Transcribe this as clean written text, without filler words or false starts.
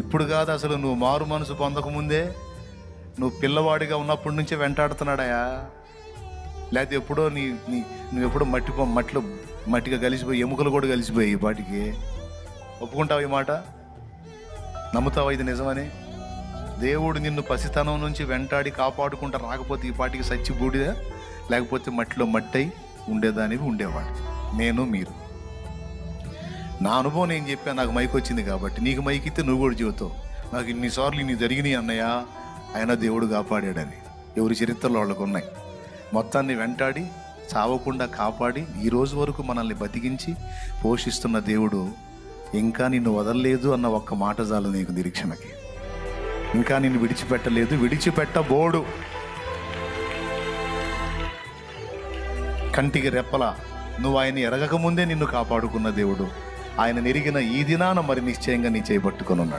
ఇప్పుడు కాదు, అసలు నువ్వు మారు మనసు పొందకముందే, నువ్వు పిల్లవాడిగా ఉన్నప్పటి నుంచే వెంటాడుతున్నాడయా. లేకపోతే ఎప్పుడో నీ నీ నువ్వెప్పుడో మట్టిగా కలిసిపోయి, ఎముకలు కూడా కలిసిపోయి ఈ పాటికి. ఒప్పుకుంటావు ఈ మాట? నమ్ముతావా ఇది నిజమని? దేవుడు నిన్ను పసితనం నుంచి వెంటాడి కాపాడుకుంటా రాకపోతే ఈ పాటికి సచ్చి బూడిదా, లేకపోతే మట్టిలో మట్టై ఉండేదానివి ఉండేవాడు. నేను, మీరు. నా అనుభవం నేను చెప్పాను, నాకు మైక్ వచ్చింది కాబట్టి. నీకు మైక్ ఇస్తే నువ్వు కూడా చెబుతావు, నాకు ఇన్నిసార్లు ఇన్ని జరిగినాయి అన్నయ్య, ఆయన దేవుడు కాపాడాడని. ఎవరి చరిత్రలో వాళ్ళకు ఉన్నాయి. మొత్తాన్ని వెంటాడి చావకుండా కాపాడి ఈ రోజు వరకు మనల్ని బతికించి పోషిస్తున్న దేవుడు ఇంకా నిన్ను వదలలేదు అన్న ఒక్క మాట చాలు నీకు నిరీక్షణకి. ఇంకా నిన్ను విడిచిపెట్టలేదు, విడిచిపెట్టబోడు. కంటికి రెప్పలా నువ్వు ఆయన ఎరగకముందే నిన్ను కాపాడుకున్న దేవుడు ఆయన నెరిగిన ఈ దినాన మరి నిశ్చయంగా నీ చేయబట్టుకొని ఉన్నాడు.